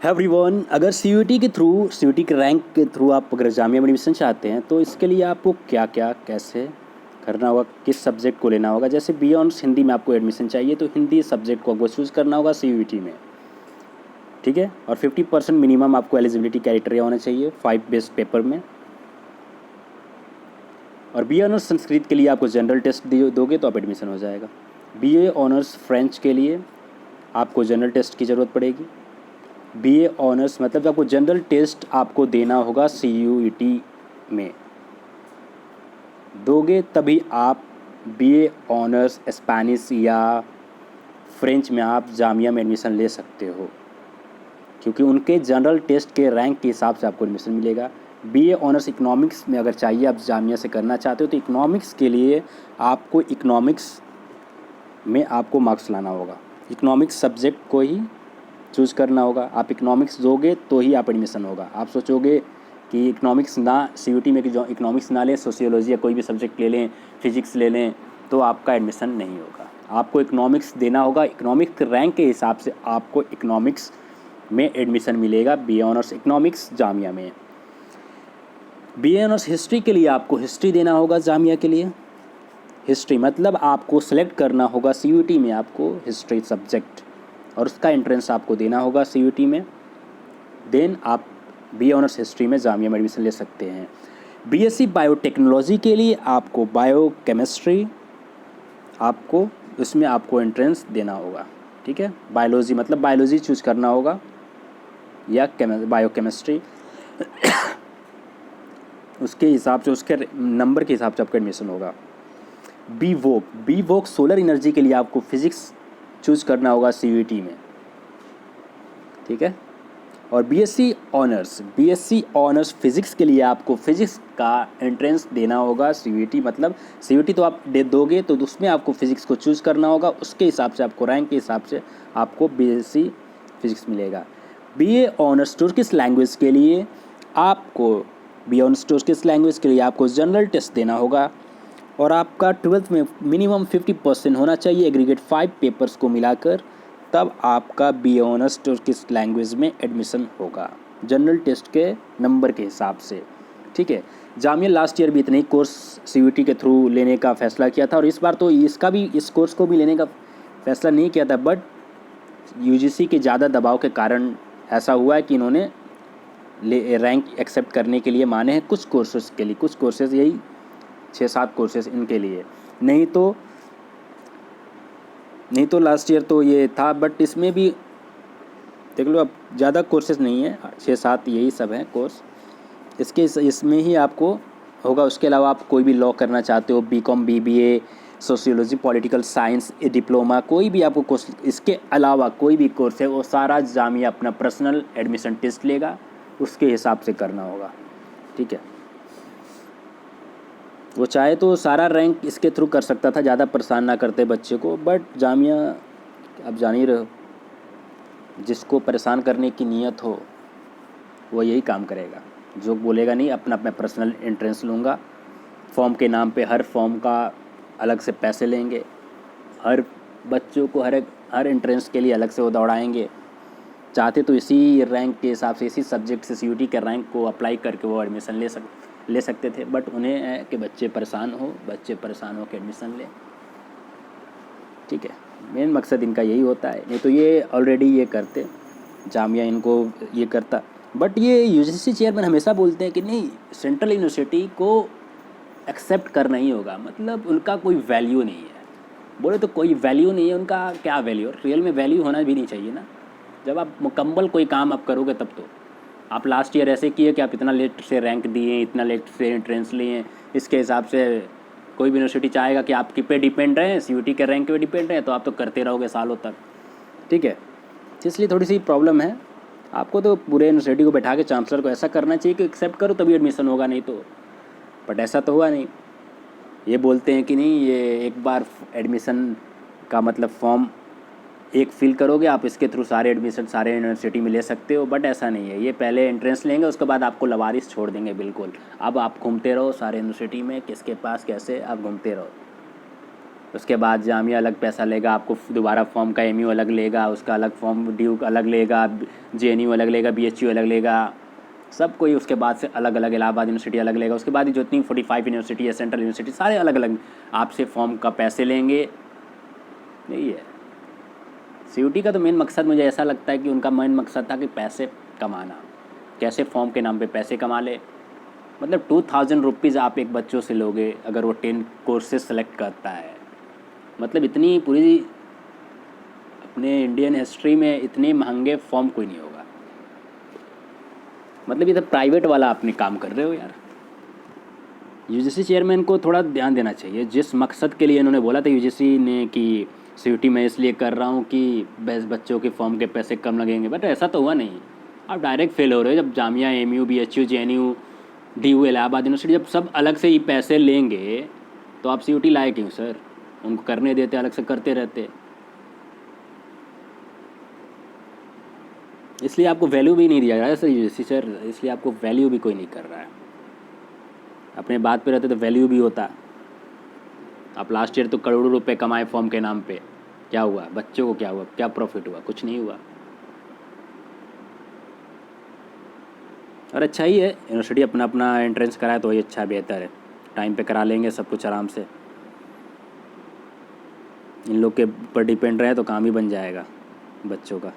Everyone, अगर CUET के through CUET के रैंक के थ्रू आप अगर जामिया में एडमिशन चाहते हैं तो इसके लिए आपको क्या क्या कैसे करना होगा, किस सब्जेक्ट को लेना होगा। जैसे बी ऑनर्स हिंदी में आपको एडमिशन चाहिए तो हिंदी सब्जेक्ट को आपको चूज़ करना होगा सीयूईटी में, ठीक है। और 50% मिनिमम आपको एलिजिबिलिटी क्राइटेरिया होना चाहिए 5 बेस्ड पेपर में। और बी ऑनर्स संस्कृत के लिए आपको जनरल टेस्ट दोगे तो आप एडमिशन हो जाएगा। बीए ऑनर्स फ्रेंच के लिए आपको जनरल टेस्ट की ज़रूरत पड़ेगी। बीए ऑनर्स मतलब आपको जनरल टेस्ट आपको देना होगा सीयूईटी में, दोगे तभी आप बीए ऑनर्स स्पेनिश या फ्रेंच में आप जामिया में एडमिशन ले सकते हो, क्योंकि उनके जनरल टेस्ट के रैंक के हिसाब से आपको एडमिशन मिलेगा। बीए ऑनर्स इकोनॉमिक्स में अगर चाहिए, आप जामिया से करना चाहते हो तो इकोनॉमिक्स के लिए आपको इकोनॉमिक्स में आपको मार्क्स लाना होगा, इकोनॉमिक्स सब्जेक्ट को ही चूज़ करना होगा। आप इकोनॉमिक्स दोगे तो ही आप एडमिशन होगा। आप सोचोगे कि इकोनॉमिक्स ना सीयूईटी में कि जो इकोनॉमिक्स ना लें, सोशियोलॉजी या कोई भी सब्जेक्ट ले लें, फिजिक्स ले लें, तो आपका एडमिशन नहीं होगा। आपको इकोनॉमिक्स देना होगा, इकोनॉमिक्स रैंक के हिसाब से आपको इकोनॉमिक्स में एडमिशन मिलेगा बी ऑनर्स इकोनॉमिक्स जामिया में। बी ऑनर्स हिस्ट्री के लिए आपको हिस्ट्री देना होगा जामिया के लिए। हिस्ट्री मतलब आपको सेलेक्ट करना होगा सीयूईटी में आपको हिस्ट्री सब्जेक्ट, और उसका एंट्रेंस आपको देना होगा सीयूईटी में। देन आप बी ऑनर्स हिस्ट्री में जामिया में एडमिशन ले सकते हैं। बीएससी बायोटेक्नोलॉजी के लिए आपको बायोकेमिस्ट्री, आपको उसमें आपको एंट्रेंस देना होगा, ठीक है। बायोलॉजी मतलब बायोलॉजी चूज करना होगा या बायोकेमिस्ट्री, उसके हिसाब से उसके नंबर के हिसाब से आपका एडमिशन होगा। बी वोक सोलर एनर्जी के लिए आपको फिजिक्स चूज करना होगा सीयूईटी में, ठीक है। और बीएससी ऑनर्स फिजिक्स के लिए आपको फिजिक्स का एंट्रेंस देना होगा सीयूईटी, मतलब सीयूईटी तो आप दे दोगे तो उसमें आपको फिजिक्स को चूज करना होगा, उसके हिसाब से आपको रैंक के हिसाब से आपको बीएससी फिजिक्स मिलेगा। बीए ऑनर्स तुर्किश लैंग्वेज के लिए आपको जनरल टेस्ट देना होगा, और आपका 12th में मिनिमम 50% होना चाहिए एग्रीगेट 5 पेपर्स को मिलाकर, तब आपका बी ऑनर्स तुर्किश लैंग्वेज में एडमिशन होगा जनरल टेस्ट के नंबर के हिसाब से, ठीक है। जामिया लास्ट ईयर भी इतने ही कोर्स सीयूईटी के थ्रू लेने का फैसला किया था, और इस बार तो इस कोर्स को भी लेने का फैसला नहीं किया था, बट यूजीसी के ज़्यादा दबाव के कारण ऐसा हुआ है कि इन्होंने रैंक एक्सेप्ट करने के लिए माने हैं कुछ कोर्सेज के लिए, कुछ कोर्सेज यही 6-7 कोर्सेज इनके लिए, नहीं तो लास्ट ईयर तो ये था, बट इसमें भी देख लो अब ज़्यादा कोर्सेज नहीं है, 6-7 यही सब हैं कोर्स, इसमें ही आपको होगा। उसके अलावा आप कोई भी लॉ करना चाहते हो, BCom, BBA, sociology, political science, diploma, कोई भी आपको कोर्स, इसके अलावा कोई भी कोर्स है वो सारा जामिया अपना पर्सनल एडमिशन टेस्ट लेगा, उसके हिसाब से करना होगा, ठीक है। वो चाहे तो सारा रैंक इसके थ्रू कर सकता था, ज़्यादा परेशान ना करते बच्चे को, बट जामिया आप जान ही रहे हो, जिसको परेशान करने की नीयत हो वो यही काम करेगा, जो बोलेगा नहीं अपना पर्सनल एंट्रेंस लूँगा, फॉर्म के नाम पे हर फॉर्म का अलग से पैसे लेंगे, हर बच्चों को हर एंट्रेंस के लिए अलग से वो दौड़ाएंगे। चाहते तो इसी रैंक के हिसाब से, इसी सब्जेक्ट से सीयूईटी के रैंक को अप्लाई करके वो एडमिशन ले सकते थे, बट उन्हें है कि बच्चे परेशान हो के एडमिशन ले, ठीक है। मेन मकसद इनका यही होता है, नहीं तो ये ऑलरेडी ये करते, जामिया इनको ये करता। बट ये यूजीसी चेयरमैन हमेशा बोलते हैं कि नहीं, सेंट्रल यूनिवर्सिटी को एक्सेप्ट करना ही होगा, मतलब उनका कोई वैल्यू नहीं है। बोले तो कोई वैल्यू नहीं है, उनका क्या वैल्यू, रियल में वैल्यू होना भी नहीं चाहिए ना। जब आप मुकम्मल कोई काम आप करोगे तब तो। आप लास्ट ईयर ऐसे किए कि आप इतना लेट से रैंक दिए, इतना लेट से एंट्रेंस लिए, इसके हिसाब से कोई भी यूनिवर्सिटी चाहेगा कि आपके पे डिपेंड रहें, सीयूईटी के रैंक पे डिपेंड रहें, तो आप तो करते रहोगे सालों तक, ठीक है। इसलिए थोड़ी सी प्रॉब्लम है। आपको तो पूरे यूनिवर्सिटी को बैठा के चांसलर को ऐसा करना चाहिए कि एक्सेप्ट करो तभी एडमिशन होगा, नहीं तो। बट ऐसा तो हुआ नहीं, ये बोलते हैं कि नहीं, ये एक बार एडमिशन का मतलब फॉर्म एक फिल करोगे आप, इसके थ्रू सारे एडमिशन सारे यूनिवर्सिटी में ले सकते हो, बट ऐसा नहीं है। ये पहले एंट्रेंस लेंगे, उसके बाद आपको लवारिस छोड़ देंगे बिल्कुल। अब आप घूमते रहो सारे यूनिवर्सिटी में, किसके पास कैसे आप घूमते रहो, उसके बाद जामिया अलग पैसा लेगा, आपको दोबारा फॉर्म का एमयू अलग लेगा, उसका अलग फॉर्म ड्यू अलग लेगा, जेएनयू अलग लेगा, बीएचयू अलग लेगा, सब कोई उसके बाद से अलग अलग, इलाहाबाद यूनिवर्सिटी अलग लेगा, उसके बाद ही जो इतनी 45 यूनिवर्सिटी है, सेंट्रल यूनिवर्सिटी, सारे अलग अलग आपसे फॉर्म का पैसे लेंगे। यही है सीयूटी का तो मेन मकसद, मुझे ऐसा लगता है कि उनका मेन मकसद था कि पैसे कमाना, कैसे फॉर्म के नाम पे पैसे कमा ले। मतलब 2000 रुपीज़ आप एक बच्चों से लोगे अगर वो 10 कोर्सेज सेलेक्ट करता है, मतलब इतनी पूरी अपने इंडियन हिस्ट्री में इतने महंगे फॉर्म कोई नहीं होगा। मतलब ये तो प्राइवेट वाला आपने काम कर रहे हो यार। यूजीसी चेयरमैन को थोड़ा ध्यान देना चाहिए, जिस मकसद के लिए इन्होंने बोला था यूजीसी ने कि सीयूटी मैं इसलिए कर रहा हूँ कि बच्चों के फॉर्म के पैसे कम लगेंगे, बट ऐसा तो हुआ नहीं। आप डायरेक्ट फेल हो रहे हो। जब Jamia, MU, BHU, JNU, DU, Allahabad university जब सब अलग से ही पैसे लेंगे तो आप सीयूटी लाए क्यों सर? उनको करने देते, अलग से करते रहते। इसलिए आपको वैल्यू भी नहीं दिया जा रहा है सर यूजीसी सर, इसलिए आपको वैल्यू भी कोई नहीं कर रहा है। अपने बात पे रहते तो वैल्यू भी होता। आप लास्ट ईयर तो करोड़ों रुपए कमाए फॉर्म के नाम पे, क्या हुआ? बच्चों को क्या हुआ? क्या प्रॉफिट हुआ? कुछ नहीं हुआ। और अच्छा ही है, यूनिवर्सिटी अपना अपना एंट्रेंस कराए तो वही अच्छा, बेहतर है। टाइम पे करा लेंगे सब कुछ आराम से। इन लोग के ऊपर डिपेंड रहे तो काम ही बन जाएगा बच्चों का।